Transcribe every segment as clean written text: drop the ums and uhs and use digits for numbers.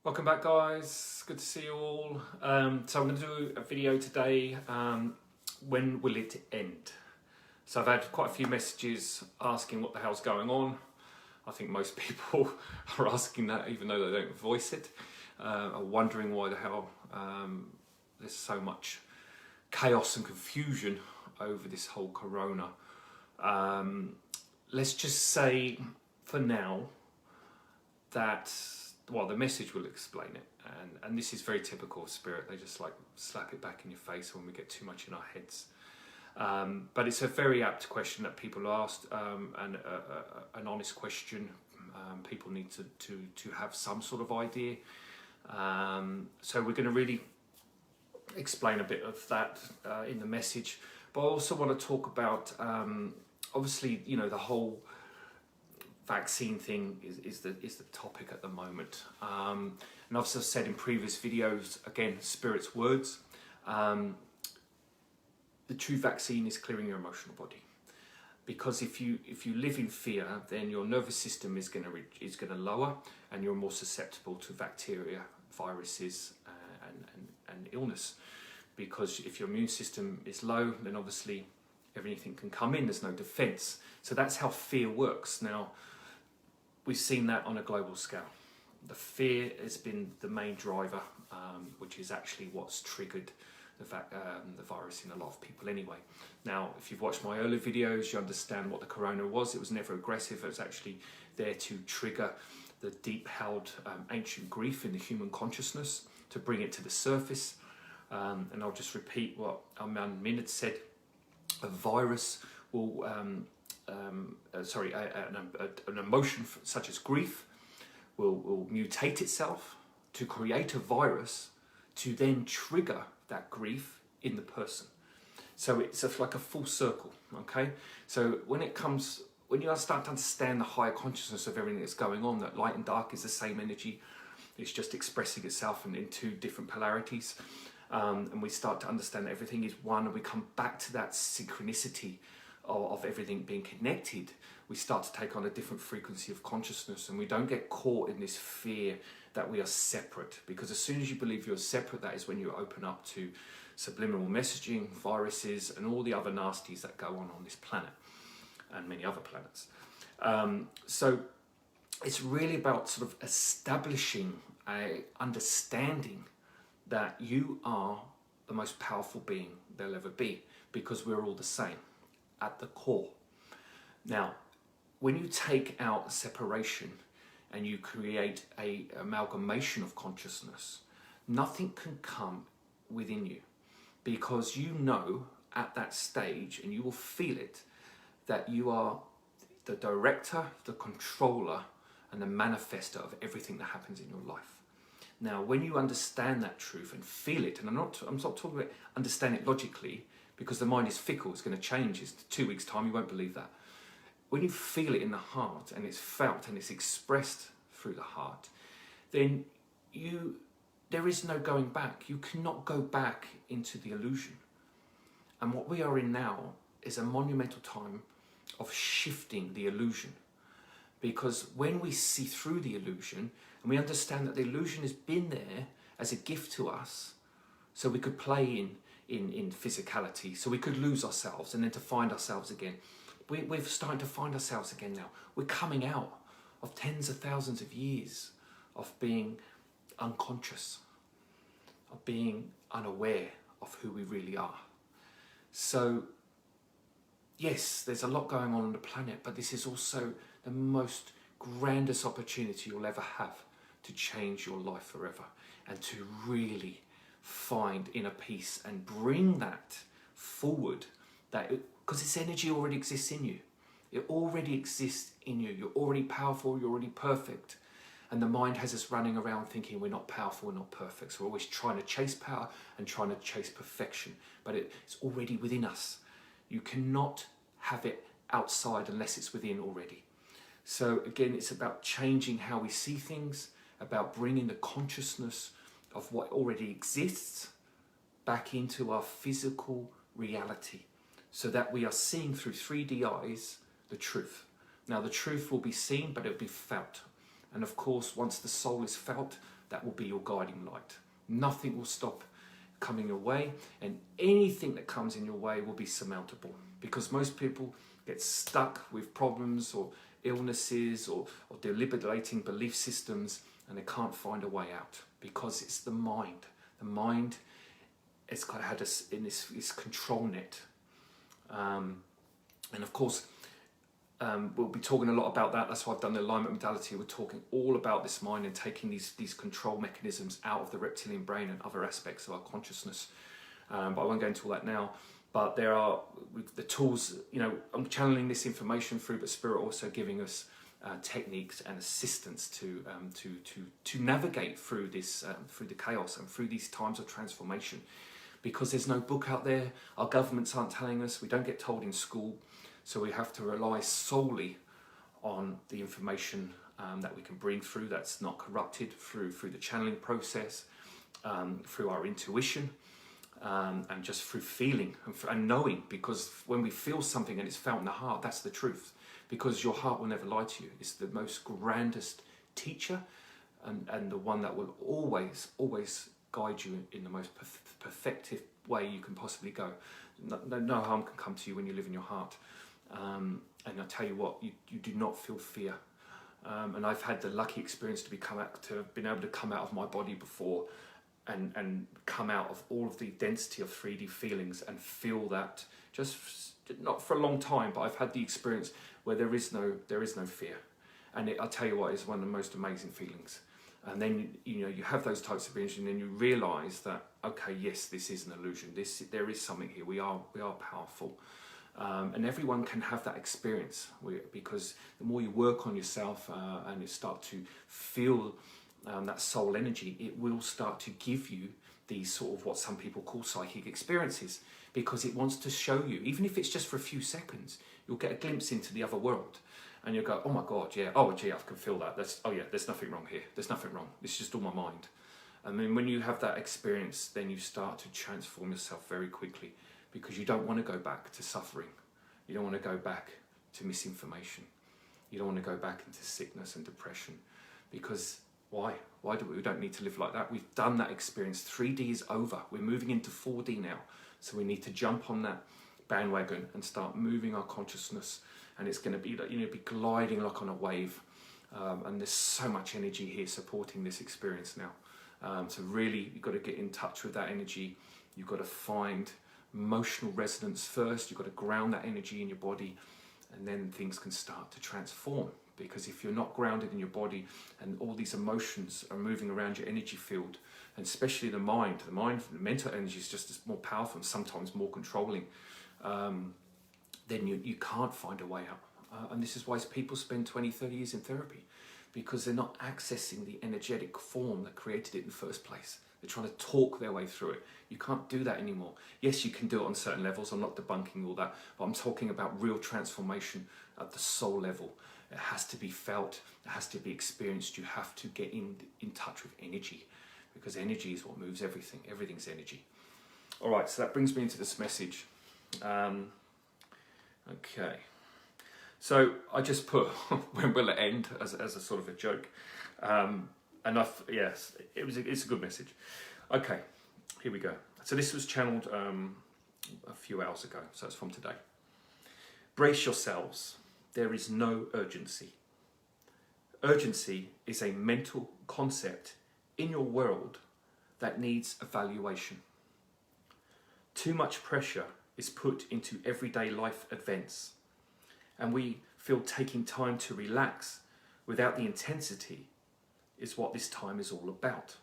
Welcome back, guys. Good to see you all. So I'm going to do a video today. When will it end? So I've had quite a few messages asking what the hell's going on. I think most people are asking that, even though they don't voice it, are wondering why the hell there's so much chaos and confusion over this whole corona. Let's just say for now that, well, the message will explain it, and this is very typical of Spirit. They just like slap it back in your face when we get too much in our heads. But it's a very apt question that people asked, and an honest question. People need to have some sort of idea. So we're going to really explain a bit of that in the message. But I also want to talk about, obviously, you know, the whole vaccine thing is the topic at the moment, and obviously I've said in previous videos, again, Spirit's words, the true vaccine is clearing your emotional body, because if you live in fear, then your nervous system is going to lower, and you're more susceptible to bacteria, viruses, and illness. Because if your immune system is low, then obviously everything can come in. There's no defense. So that's how fear works. Now, we've seen that on a global scale. The fear has been the main driver, which is actually what's triggered the virus in a lot of people anyway. Now, if you've watched my earlier videos, you understand what the corona was. It was never aggressive. It was actually there to trigger the deep-held ancient grief in the human consciousness, to bring it to the surface. And I'll just repeat what Armand Min had said. A virus will... an emotion such as grief will mutate itself to create a virus to then trigger that grief in the person. So it's like a full circle, okay? So when you start to understand the higher consciousness of everything that's going on, that light and dark is the same energy, it's just expressing itself in two different polarities, and we start to understand that everything is one, and we come back to that synchronicity of everything being connected, we start to take on a different frequency of consciousness, and we don't get caught in this fear that we are separate. Because as soon as you believe you're separate, that is when you open up to subliminal messaging, viruses, and all the other nasties that go on this planet and many other planets. So it's really about sort of establishing a understanding that you are the most powerful being there'll ever be, because we're all the same at the core. Now, when you take out separation and you create a amalgamation of consciousness, nothing can come within you, because you know at that stage, and you will feel it, that you are the director, the controller, and the manifester of everything that happens in your life. Now, when you understand that truth and feel it, and I'm not talking about understand it logically, because the mind is fickle, it's going to change. It's 2 weeks' time, you won't believe that. When you feel it in the heart, and it's felt and it's expressed through the heart, then there is no going back. You cannot go back into the illusion. And what we are in now is a monumental time of shifting the illusion. Because when we see through the illusion, and we understand that the illusion has been there as a gift to us, so we could play in physicality, so we could lose ourselves and then to find ourselves again. We're starting to find ourselves again now. We're coming out of tens of thousands of years of being unconscious, of being unaware of who we really are. So, yes, there's a lot going on the planet, but this is also the most grandest opportunity you'll ever have to change your life forever, and to really find inner peace and bring that forward, because this energy already exists in you. It already exists in you. You're already powerful, you're already perfect. And the mind has us running around thinking we're not powerful, we're not perfect. So we're always trying to chase power and trying to chase perfection. But it's already within us. You cannot have it outside unless it's within already. So again, it's about changing how we see things, about bringing the consciousness of what already exists back into our physical reality, so that we are seeing through 3D eyes the truth. Now, the truth will be seen, but it'll be felt. And of course, once the soul is felt, that will be your guiding light. Nothing will stop coming your way, and anything that comes in your way will be surmountable, because most people get stuck with problems or illnesses or debilitating belief systems, and they can't find a way out because it's the mind. The mind has kind of had us in this control net. And of course, we'll be talking a lot about that. That's why I've done the alignment modality. We're talking all about this mind and taking these control mechanisms out of the reptilian brain and other aspects of our consciousness. But I won't go into all that now. But there are the tools, I'm channeling this information through, but Spirit also giving us techniques and assistance to navigate through this, through the chaos and through these times of transformation. Because there's no book out there, our governments aren't telling us, we don't get told in school, so we have to rely solely on the information that we can bring through that's not corrupted through the channeling process, through our intuition, and just through feeling and knowing, because when we feel something and it's felt in the heart, that's the truth, because your heart will never lie to you. It's the most grandest teacher and the one that will always guide you in the most perfective way you can possibly go. No harm can come to you when you live in your heart. And I tell you what, you do not feel fear. And I've had the lucky experience to have been able to come out of my body before and come out of all of the density of 3D feelings and feel that, just not for a long time, but I've had the experience where there is no fear. And I'll tell you what, it's one of the most amazing feelings. And then you have those types of experiences, and then you realise that, okay, yes, this is an illusion. There is something here. We are powerful, and everyone can have that experience. Because the more you work on yourself and you start to feel that soul energy, it will start to give you these sort of what some people call psychic experiences. Because it wants to show you, even if it's just for a few seconds, you'll get a glimpse into the other world. And you'll go, oh my God, yeah, oh gee, I can feel that. There's nothing wrong here. There's nothing wrong. It's just all my mind. And then when you have that experience, then you start to transform yourself very quickly, because you don't want to go back to suffering. You don't want to go back to misinformation. You don't want to go back into sickness and depression. Because why? We don't need to live like that. We've done that experience. 3D is over. We're moving into 4D now. So we need to jump on that bandwagon and start moving our consciousness. And it's going to be like, be gliding like on a wave. And there's so much energy here supporting this experience now. So really, you've got to get in touch with that energy. You've got to find emotional resonance first. You've got to ground that energy in your body, and then things can start to transform. Because if you're not grounded in your body and all these emotions are moving around your energy field, and especially the mental energy is just as more powerful and sometimes more controlling, then you can't find a way out. And this is why people spend 20, 30 years in therapy, because they're not accessing the energetic form that created it in the first place. They're trying to talk their way through it. You can't do that anymore. Yes, you can do it on certain levels. I'm not debunking all that, but I'm talking about real transformation at the soul level. It has to be felt. It has to be experienced. You have to get in touch with energy, because energy is what moves everything. Everything's energy. All right, so that brings me into this message. Okay, so I just put when will it end as a sort of a joke, yes, it's a good message. Okay, here we go. So this was channeled a few hours ago, so it's from today. Brace yourselves. There is no urgency. Urgency is a mental concept in your world that needs evaluation. Too much pressure is put into everyday life events, and we feel taking time to relax without the intensity is what this time is all about.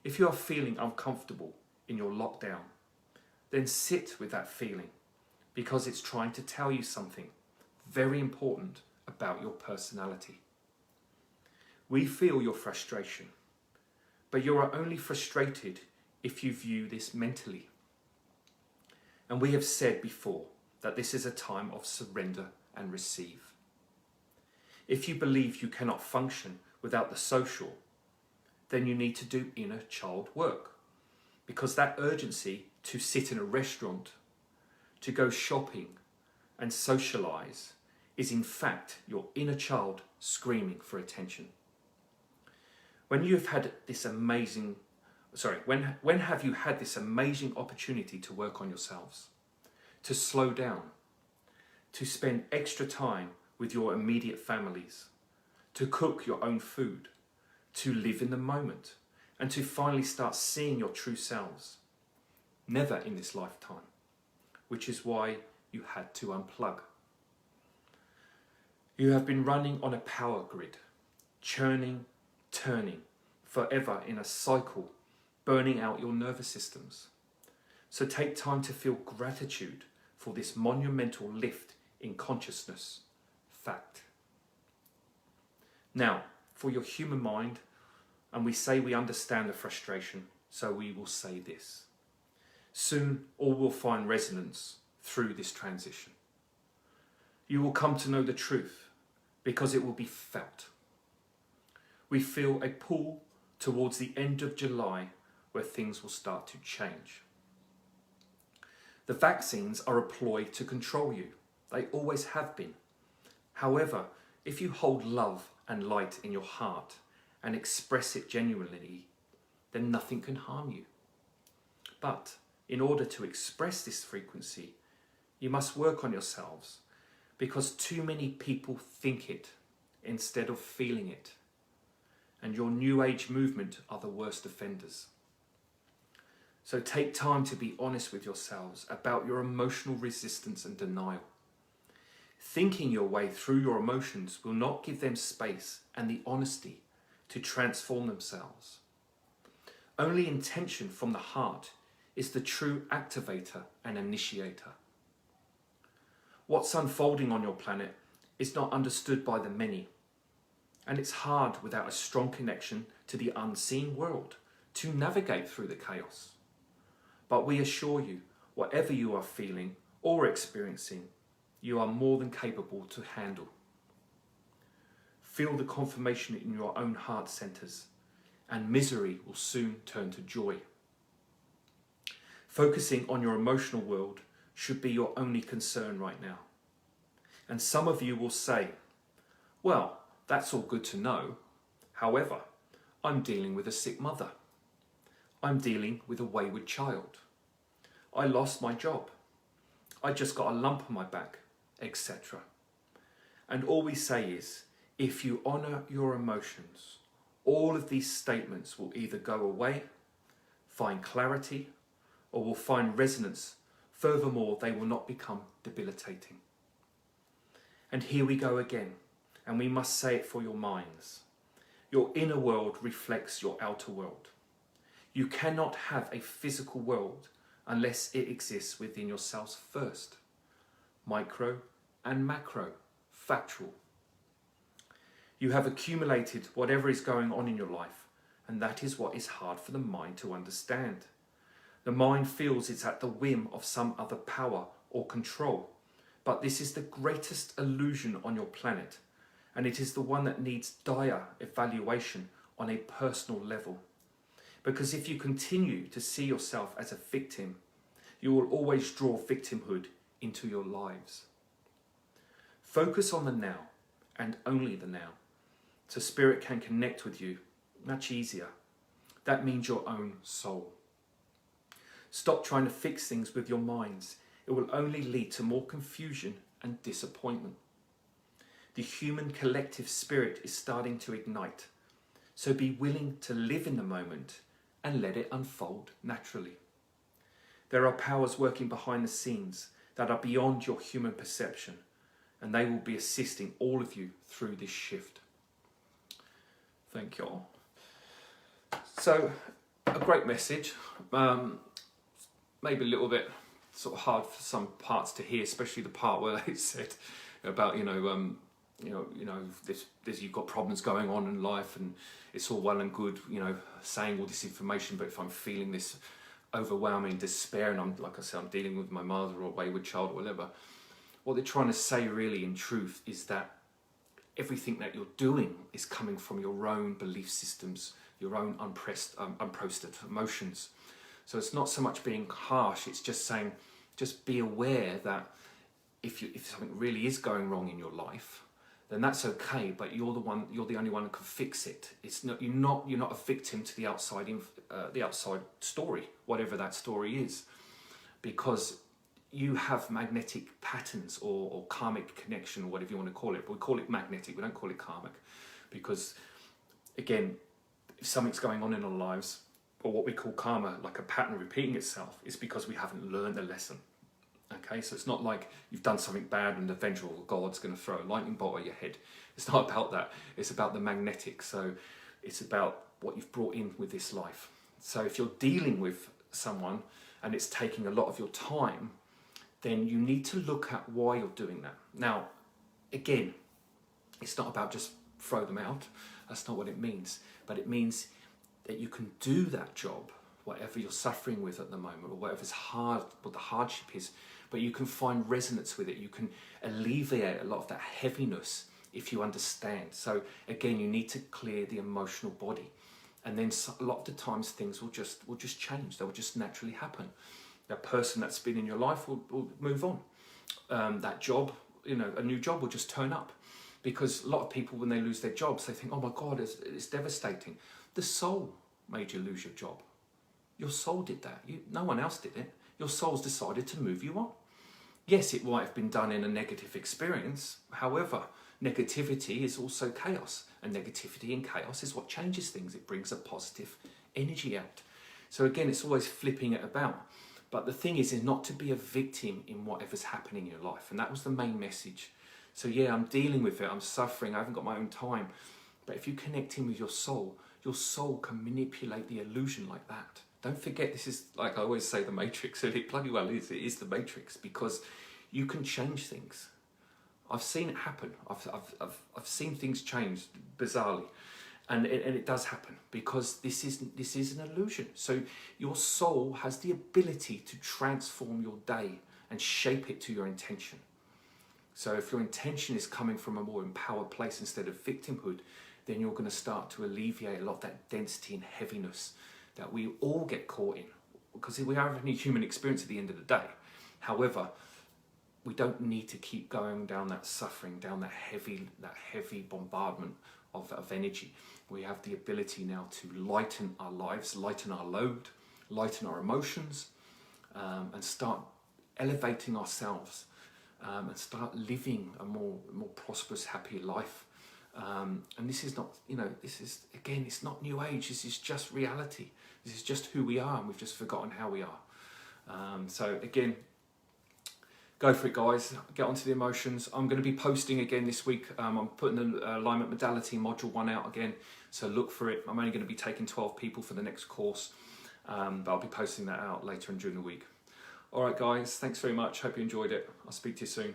If you are feeling uncomfortable in your lockdown, then sit with that feeling, because it's trying to tell you something very important about your personality. We feel your frustration, but you are only frustrated if you view this mentally. And we have said before that this is a time of surrender and receive. If you believe you cannot function without the social, then you need to do inner child work, because that urgency to sit in a restaurant, to go shopping and socialise is in fact your inner child screaming for attention. When you've had this amazing, when have you had this amazing opportunity to work on yourselves, to slow down, to spend extra time with your immediate families, to cook your own food, to live in the moment, and to finally start seeing your true selves? Never in this lifetime, which is why you had to unplug. You have been running on a power grid, churning, turning, forever in a cycle, burning out your nervous systems. So take time to feel gratitude for this monumental lift in consciousness. Fact. Now, for your human mind, and we say we understand the frustration, so we will say this. Soon all will find resonance through this transition. You will come to know the truth because it will be felt. We feel a pull towards the end of July where things will start to change. The vaccines are a ploy to control you. They always have been. However, if you hold love and light in your heart and express it genuinely, then nothing can harm you. But in order to express this frequency, you must work on yourselves, because too many people think it instead of feeling it. And your New Age movement are the worst offenders. So take time to be honest with yourselves about your emotional resistance and denial. Thinking your way through your emotions will not give them space and the honesty to transform themselves. Only intention from the heart is the true activator and initiator. What's unfolding on your planet is not understood by the many, and it's hard without a strong connection to the unseen world to navigate through the chaos. But we assure you, whatever you are feeling or experiencing, you are more than capable to handle. Feel the confirmation in your own heart centers, and misery will soon turn to joy. Focusing on your emotional world should be your only concern right now. And some of you will say, well, that's all good to know. However, I'm dealing with a sick mother. I'm dealing with a wayward child. I lost my job. I just got a lump on my back, etc. And all we say is, if you honour your emotions, all of these statements will either go away, find clarity, or will find resonance. Furthermore, they will not become debilitating. And here we go again, and we must say it for your minds. Your inner world reflects your outer world. You cannot have a physical world unless it exists within yourselves first. Micro and macro, factual. You have accumulated whatever is going on in your life, and that is what is hard for the mind to understand. The mind feels it's at the whim of some other power or control, but this is the greatest illusion on your planet, and it is the one that needs dire evaluation on a personal level. Because if you continue to see yourself as a victim, you will always draw victimhood into your lives. Focus on the now, and only the now, so Spirit can connect with you much easier. That means your own soul. Stop trying to fix things with your minds. It will only lead to more confusion and disappointment. The human collective spirit is starting to ignite, so be willing to live in the moment and let it unfold naturally. There are powers working behind the scenes that are beyond your human perception, and they will be assisting all of you through this shift. Thank you all. So, a great message. Maybe a little bit sort of hard for some parts to hear, especially the part where it said about this you've got problems going on in life, and it's all well and good, saying all this information, but if I'm feeling this overwhelming despair, and I'm dealing with my mother or a wayward child or whatever, what they're trying to say really in truth is that everything that you're doing is coming from your own belief systems, your own unprocessed emotions. So it's not so much being harsh, it's just saying, just be aware that if something really is going wrong in your life, then that's okay. But you're the only one who can fix it. It's not you're not a victim to the outside story, whatever that story is, because you have magnetic patterns or karmic connection, or whatever you want to call it. But we call it magnetic. We don't call it karmic, because again, if something's going on in our lives, or what we call karma, like a pattern repeating itself, it's because we haven't learned the lesson. Okay, so it's not like you've done something bad and the vengeful God's going to throw a lightning bolt at your head. It's not about that. It's about the magnetic. So it's about what you've brought in with this life. So if you're dealing with someone and it's taking a lot of your time, then you need to look at why you're doing that. Now, again, it's not about just throw them out. That's not what it means. But it means that you can do that job, whatever you're suffering with at the moment, or whatever's hard, what the hardship is, but you can find resonance with it. You can alleviate a lot of that heaviness if you understand. So again, you need to clear the emotional body, and then a lot of the times things will just change. They will just naturally happen. That person that's been in your life will move on. That job, a new job will just turn up, because a lot of people, when they lose their jobs, they think, oh my God, it's devastating. The soul made you lose your job. Your soul did that. No one else did it. Your soul's decided to move you on. Yes, it might have been done in a negative experience. However, negativity is also chaos. And negativity and chaos is what changes things. It brings a positive energy out. So again, it's always flipping it about. But the thing is not to be a victim in whatever's happening in your life. And that was the main message. So yeah, I'm dealing with it. I'm suffering. I haven't got my own time. But if you connect in with your soul can manipulate the illusion like that. Don't forget, this is, like I always say, the Matrix. And it bloody well is. It is the Matrix, because you can change things. I've seen it happen. I've seen things change bizarrely, and it does happen, because this is an illusion. So your soul has the ability to transform your day and shape it to your intention. So if your intention is coming from a more empowered place instead of victimhood, then you're going to start to alleviate a lot of that density and heaviness that we all get caught in, because we are having a human experience at the end of the day. However, we don't need to keep going down that suffering, down that heavy bombardment of energy. We have the ability now to lighten our lives, lighten our load, lighten our emotions, and start elevating ourselves, and start living a more prosperous, happy life. And this is not, it's not New Age. This is just reality. This is just who we are, and we've just forgotten how we are. So again, go for it, guys. Get onto the emotions. I'm going to be posting again this week. I'm putting the alignment modality module 1 out again, so look for it. I'm only going to be taking 12 people for the next course, but I'll be posting that out later and during the week. All right, guys. Thanks very much. Hope you enjoyed it. I'll speak to you soon.